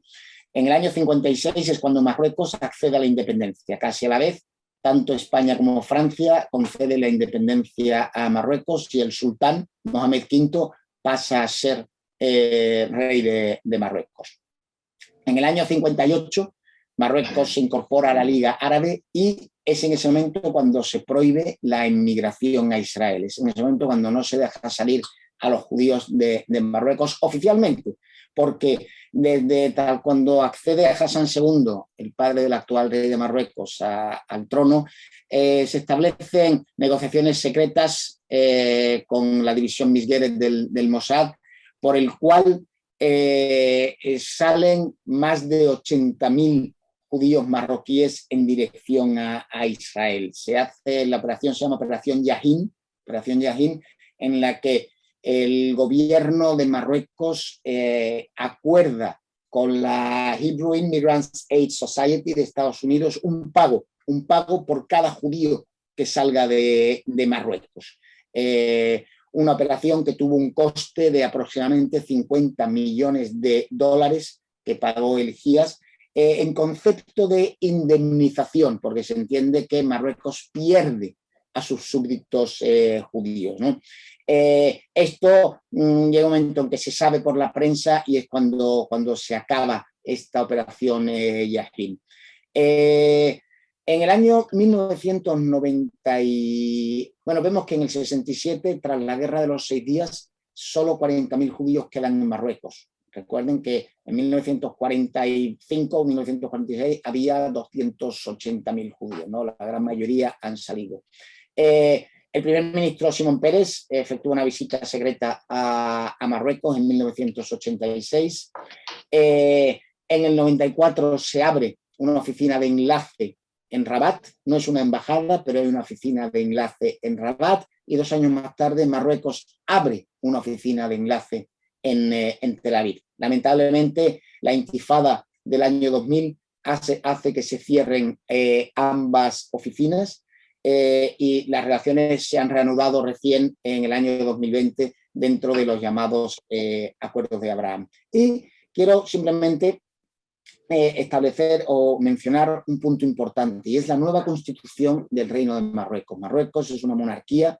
En el año 56 es cuando Marruecos accede a la independencia. Casi a la vez, tanto España como Francia conceden la independencia a Marruecos, y el sultán Mohamed V pasa a ser rey de Marruecos. En el año 58, Marruecos se incorpora a la Liga Árabe, y es en ese momento cuando se prohíbe la inmigración a Israel. Es en ese momento cuando no se deja salir a los judíos de Marruecos oficialmente, porque desde cuando accede Hassan II, el padre del actual rey de Marruecos, al trono, se establecen negociaciones secretas con la división Misgueret del Mossad, por el cual salen más de 80.000 judíos marroquíes en dirección a Israel. La operación se llama Operación Yahin, en la que el gobierno de Marruecos acuerda con la Hebrew Immigrants Aid Society de Estados Unidos un pago por cada judío que salga de Marruecos. Una operación que tuvo un coste de aproximadamente $50 millones que pagó el GIAS, en concepto de indemnización, porque se entiende que Marruecos pierde a sus súbditos judíos, ¿no? Esto llega un momento en que se sabe por la prensa, y es cuando se acaba esta operación Yahin. En el año 1990, vemos que en el 67, tras la Guerra de los 6 días, solo 40.000 judíos quedan en Marruecos. Recuerden que en 1945 o 1946 había 280.000 judíos, ¿no? La gran mayoría han salido. El primer ministro Simón Pérez efectuó una visita secreta a Marruecos en 1986. En el 94 se abre una oficina de enlace en Rabat. No es una embajada, pero hay una oficina de enlace en Rabat, y 2 años más tarde Marruecos abre una oficina de enlace en Tel Aviv. Lamentablemente, la intifada del año 2000 hace que se cierren ambas oficinas, y las relaciones se han reanudado recién en el año 2020 dentro de los llamados Acuerdos de Abraham. Y quiero simplemente establecer o mencionar un punto importante, y es la nueva constitución del Reino de Marruecos. Marruecos es una monarquía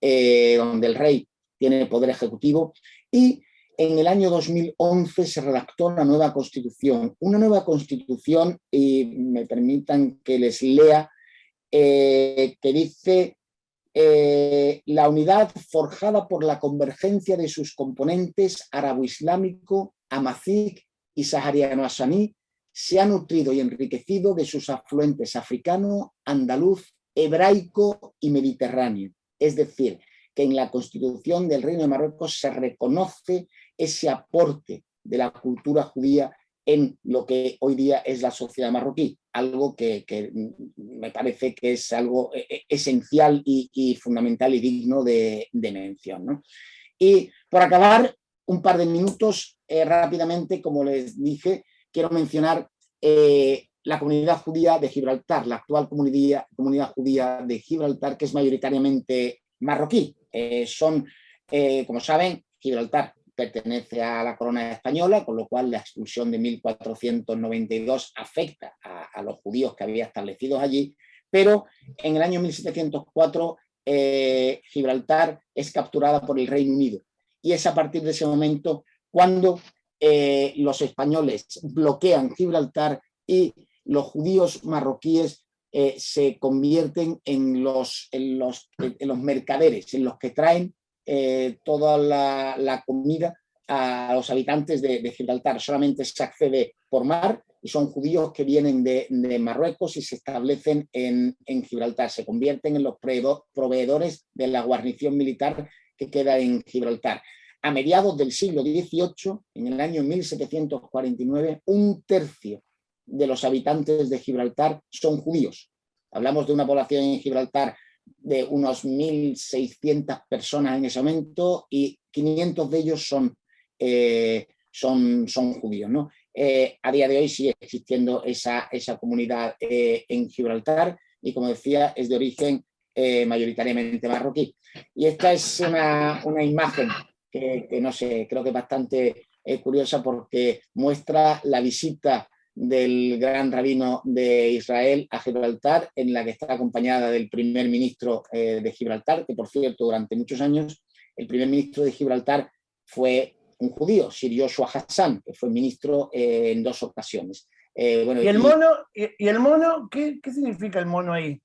donde el rey tiene el poder ejecutivo, y en el año 2011 se redactó una nueva constitución, y me permitan que les lea, que dice: la unidad forjada por la convergencia de sus componentes árabo-islámico, amazigh y sahariano-asaní se ha nutrido y enriquecido de sus afluentes africano, andaluz, hebraico y mediterráneo. Es decir, que en la Constitución del Reino de Marruecos se reconoce ese aporte de la cultura judía en lo que hoy día es la sociedad marroquí, algo que me parece que es algo esencial y fundamental y digno de mención, ¿no? Y por acabar, un par de minutos rápidamente, como les dije, quiero mencionar la comunidad judía de Gibraltar, la actual comunidad judía de Gibraltar, que es mayoritariamente marroquí. Como saben, Gibraltar pertenece a la corona española, con lo cual la expulsión de 1492 afecta a los judíos que había establecidos allí, pero en el año 1704 Gibraltar es capturada por el Reino Unido, y es a partir de ese momento cuando los españoles bloquean Gibraltar, y los judíos marroquíes se convierten en los mercaderes, en los que traen toda la comida a los habitantes de Gibraltar. Solamente se accede por mar, y son judíos que vienen de Marruecos y se establecen en Gibraltar. Se convierten en los proveedores de la guarnición militar que queda en Gibraltar. A mediados del siglo XVIII, en el año 1749, 1/3 de los habitantes de Gibraltar son judíos. Hablamos de una población en Gibraltar de unos 1.600 personas en ese momento y 500 de ellos son judíos, ¿no? A día de hoy sigue existiendo esa comunidad en Gibraltar y, como decía, es de origen mayoritariamente marroquí. Y esta es una imagen que no sé, creo que es bastante curiosa porque muestra la visita del gran rabino de Israel a Gibraltar, en la que está acompañada del primer ministro de Gibraltar, que por cierto durante muchos años el primer ministro de Gibraltar fue un judío, Sir Joshua Hassan, que fue ministro en 2 ocasiones. Bueno, ¿Y el mono? ¿Qué significa el mono ahí?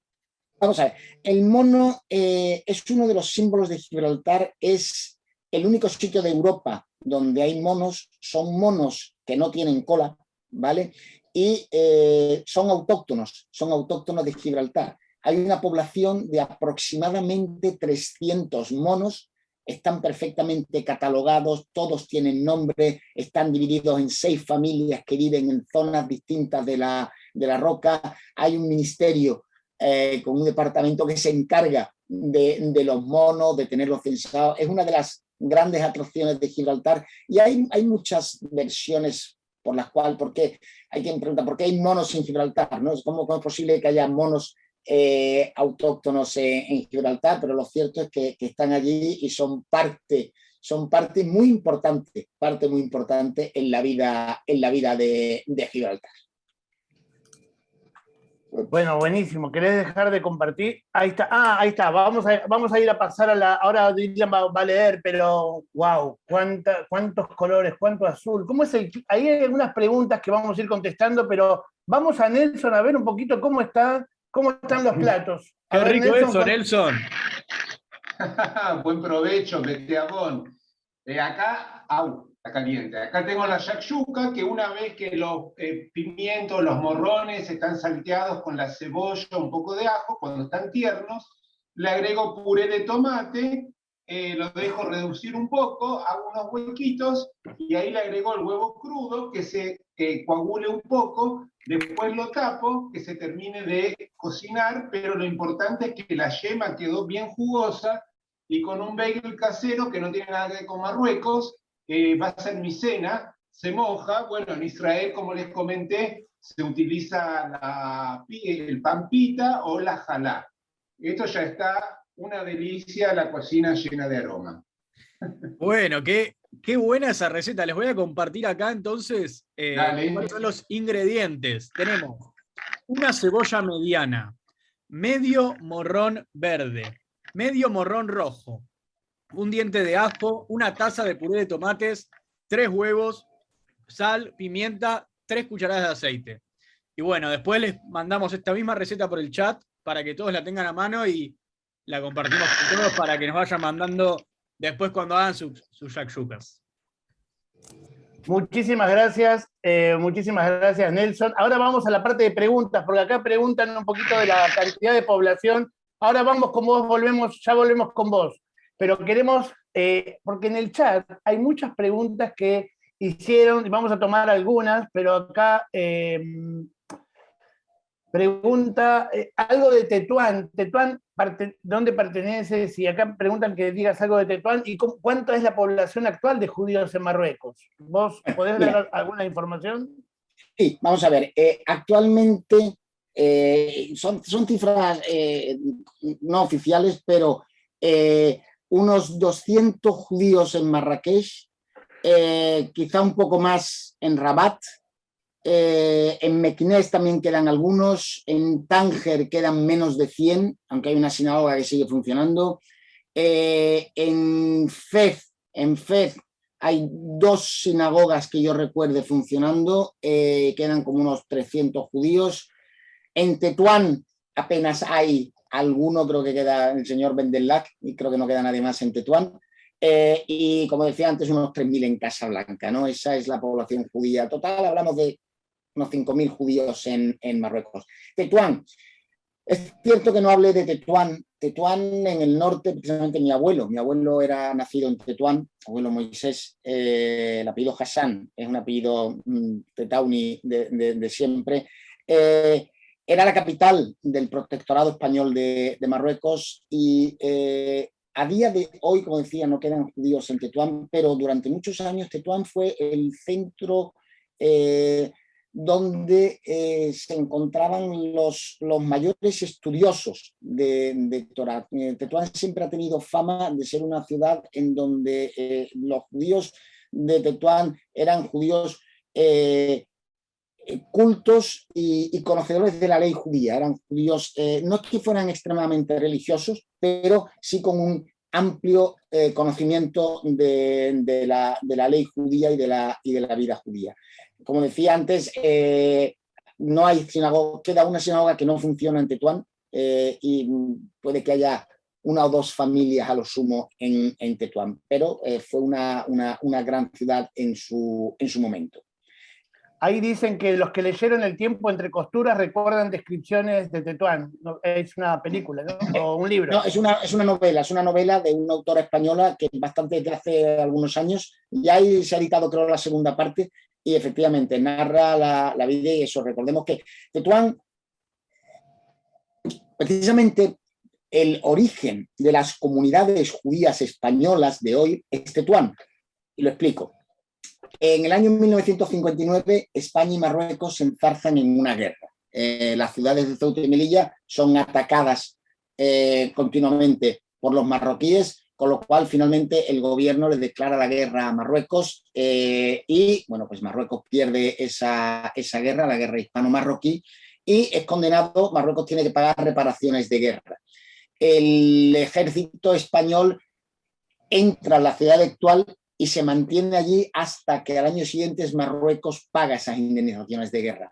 Vamos a ver, el mono es uno de los símbolos de Gibraltar, es el único sitio de Europa donde hay monos, son monos que no tienen cola, ¿vale? Y son autóctonos de Gibraltar. Hay una población de aproximadamente 300 monos, están perfectamente catalogados, todos tienen nombre, están divididos en 6 familias que viven en zonas distintas de la roca. Hay un ministerio con un departamento que se encarga de los monos, de tenerlos censados. Es una de las grandes atracciones de Gibraltar y hay muchas versiones por las cuales, porque hay quien pregunta, ¿por qué hay monos en Gibraltar? ¿No? ¿Cómo es posible que haya monos autóctonos en Gibraltar? Pero lo cierto es que están allí y son parte muy importante en la vida de Gibraltar. Bueno, buenísimo. ¿Querés dejar de compartir? Ahí está. Ahí está. Vamos a ir a pasar a la... Ahora Dylan va a leer, pero wow, cuántos colores, cuánto azul. ¿Cómo es Ahí hay algunas preguntas que vamos a ir contestando, pero vamos a Nelson a ver un poquito cómo están los platos. Qué A ver, rico eso, Nelson. Buen provecho, Betiagón. Acá, está caliente. Acá tengo la shakshuka, que una vez que los pimientos, los morrones están salteados con la cebolla, un poco de ajo, cuando están tiernos, le agrego puré de tomate, lo dejo reducir un poco, hago unos huequitos y ahí le agrego el huevo crudo que se coagule un poco, después lo tapo, que se termine de cocinar, pero lo importante es que la yema quedó bien jugosa y con un bagel casero que no tiene nada que ver con Marruecos, va a ser mi cena, se moja. Bueno, en Israel, como les comenté, se utiliza el pan pita o la jalá. Esto ya está una delicia, la cocina llena de aroma. Bueno, qué buena esa receta. Les voy a compartir acá entonces cuáles son los ingredientes. Tenemos una cebolla mediana, medio morrón verde, medio morrón rojo, un diente de ajo, una taza de puré de tomates, 3 huevos, sal, pimienta, 3 cucharadas de aceite. Y bueno, después les mandamos esta misma receta por el chat para que todos la tengan a mano y la compartimos con todos para que nos vayan mandando después cuando hagan sus shakshukas. Muchísimas gracias, Nelson. Ahora vamos a la parte de preguntas, porque acá preguntan un poquito de la cantidad de población. Ahora vamos con vos, ya volvemos con vos. Pero queremos, porque en el chat hay muchas preguntas que hicieron, y vamos a tomar algunas, pero acá pregunta algo de Tetuán. Tetuán, ¿dónde perteneces? Y acá preguntan que digas algo de Tetuán. ¿Y cuánto es la población actual de judíos en Marruecos? ¿Vos podés dar alguna información? Sí, vamos a ver. Actualmente son cifras no oficiales, pero unos 200 judíos en Marrakech, quizá un poco más en Rabat. En Meknès también quedan algunos, en Tánger quedan menos de 100, aunque hay una sinagoga que sigue funcionando. En Fez hay 2 sinagogas que yo recuerde funcionando, quedan como unos 300 judíos. En Tetuán apenas hay alguno, creo que queda el señor Bendellac y creo que no queda nadie más en Tetuán. Y como decía antes, unos 3.000 en Casablanca, ¿no? Esa es la población judía total. Hablamos de unos 5.000 judíos en Marruecos. Tetuán, Es cierto que no hablé de Tetuán. Tetuán en el norte, precisamente mi abuelo era nacido en Tetuán, abuelo Moisés, el apellido Hassan, es un apellido tetauni de siempre. Era la capital del protectorado español de Marruecos y a día de hoy, como decía, no quedan judíos en Tetuán, pero durante muchos años Tetuán fue el centro donde se encontraban los mayores estudiosos de Torá. Tetuán siempre ha tenido fama de ser una ciudad en donde los judíos de Tetuán eran judíos cultos y conocedores de la ley judía. Eran judíos, no es que fueran extremadamente religiosos, pero sí con un amplio conocimiento de la ley judía y de la vida judía. Como decía antes, no hay sinagoga, queda una sinagoga que no funciona en Tetuán y puede que haya una o dos familias a lo sumo en Tetuán, pero fue una gran ciudad en su momento. Ahí dicen que los que leyeron El tiempo entre costuras recuerdan descripciones de Tetuán. Es una película, ¿no? O un libro. No, es una novela de una autora española que bastante de hace algunos años, y ahí se ha editado creo la segunda parte, y efectivamente narra la vida y eso. Recordemos que Tetuán, precisamente el origen de las comunidades judías españolas de hoy es Tetuán, y lo explico. En el año 1959, España y Marruecos se enzarzan en una guerra. Las ciudades de Ceuta y Melilla son atacadas continuamente por los marroquíes, con lo cual finalmente el gobierno le declara la guerra a Marruecos y bueno, pues Marruecos pierde esa guerra, la guerra hispano-marroquí, y es condenado. Marruecos tiene que pagar reparaciones de guerra. El ejército español entra a la ciudad actual y se mantiene allí hasta que al año siguiente Marruecos paga esas indemnizaciones de guerra.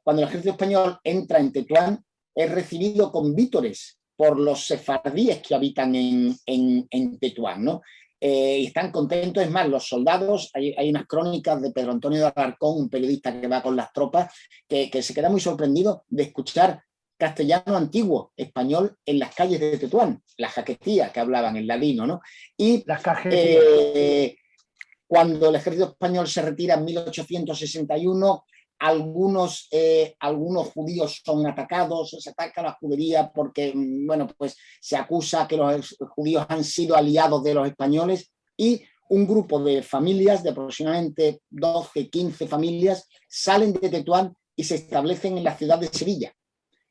Cuando el ejército español entra en Tetuán, es recibido con vítores por los sefardíes que habitan en Tetuán, ¿no? Y están contentos. Es más, los soldados, hay unas crónicas de Pedro Antonio de Alarcón, un periodista que va con las tropas, que se queda muy sorprendido de escuchar castellano antiguo, español, en las calles de Tetuán, la jaquetía que hablaban, el ladino, ¿no? Y las cajetías. Cuando el ejército español se retira en 1861, algunos judíos son atacados, se ataca a la judería porque, bueno, pues se acusa que los judíos han sido aliados de los españoles, y un grupo de familias, de aproximadamente 12, 15 familias, salen de Tetuán y se establecen en la ciudad de Sevilla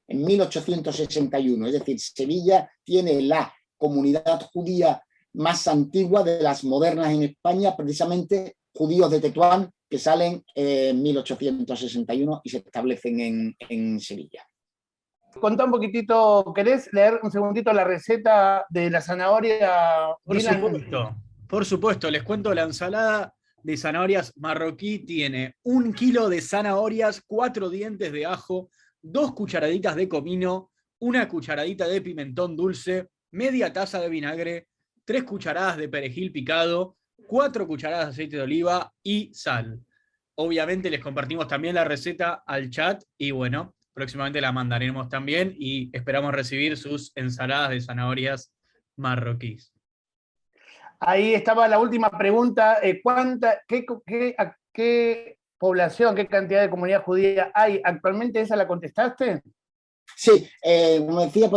en 1861. Es decir, Sevilla tiene la comunidad judía más antigua de las modernas en España, precisamente judíos de Tetuán que salen en 1861 y se establecen en Sevilla. Contá un poquitito, ¿querés leer un segundito la receta de la zanahoria? Por supuesto, les cuento. La ensalada de zanahorias marroquí tiene 1 kilo de zanahorias, 4 dientes de ajo, 2 cucharaditas de comino, 1 cucharadita de pimentón dulce, media taza de vinagre, 3 cucharadas de perejil picado, 4 cucharadas de aceite de oliva y sal. Obviamente les compartimos también la receta al chat y bueno, próximamente la mandaremos también y esperamos recibir sus ensaladas de zanahorias marroquíes. Ahí estaba la última pregunta. ¿Qué población, qué cantidad de comunidad judía hay actualmente? ¿Esa la contestaste? Sí, como decía,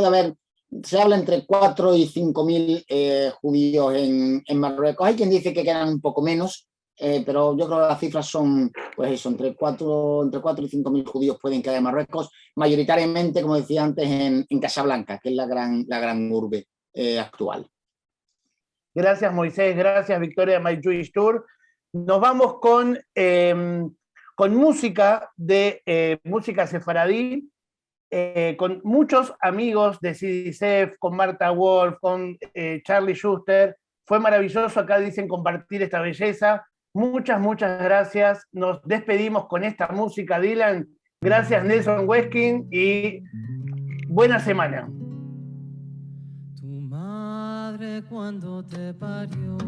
se habla entre 4 y 5.000 judíos en Marruecos. Hay quien dice que quedan un poco menos, pero yo creo que las cifras son, pues eso, entre 4 y 5.000 judíos pueden quedar en Marruecos, mayoritariamente, como decía antes, en Casablanca, que es la gran urbe actual. Gracias, Moisés. Gracias, Victoria, My Jewish Tour. Nos vamos con música música sefaradí, con muchos amigos de CDCF, con Marta Wolf, con Charlie Schuster. Fue maravilloso, acá dicen, compartir esta belleza. Muchas gracias. Nos despedimos con esta música, Dylan. Gracias, Nelson Weskin, y buena semana. Tu madre cuando te parió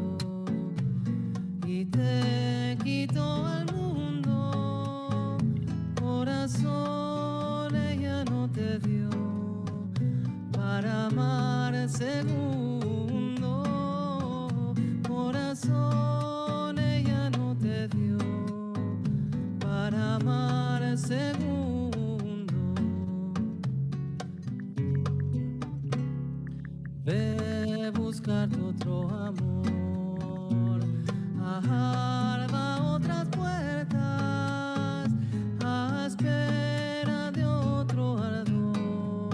y te quitó al mundo, corazón ella no te dio. segundo, corazón ella no te dio para amar segundo. Ve buscarte otro amor, ajarba otras puertas, a espera de otro ardor,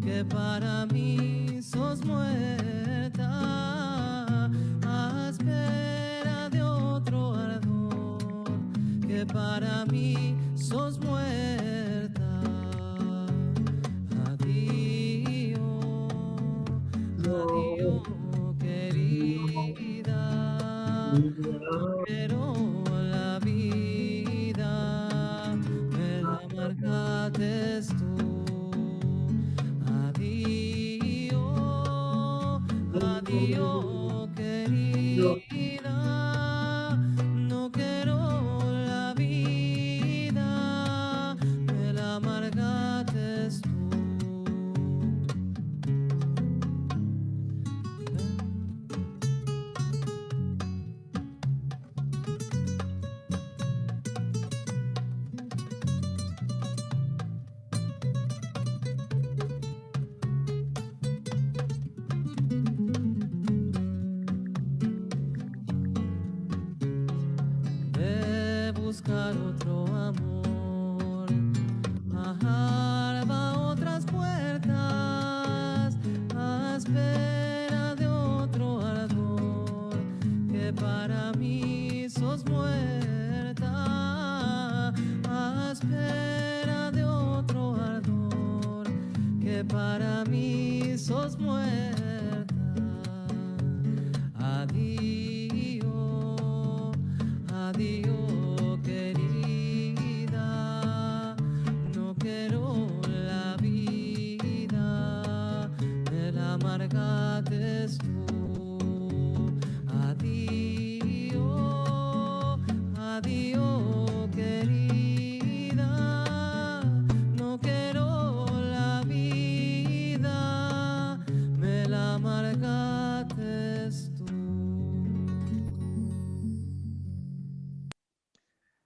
que para mí sos muerta, a espera de otro ardor, que para mí sos muerta. Adiós, adiós, querida, no quiero la vida, me la marcaste tú. Adiós, adiós, querida, no quiero la vida, me la marcaste tú. Ve buscar otro amor, ajarba otras puertas, a espera de otro ardor, que para mí sos muerta, a espera de otro ardor, que para mí sos muerta.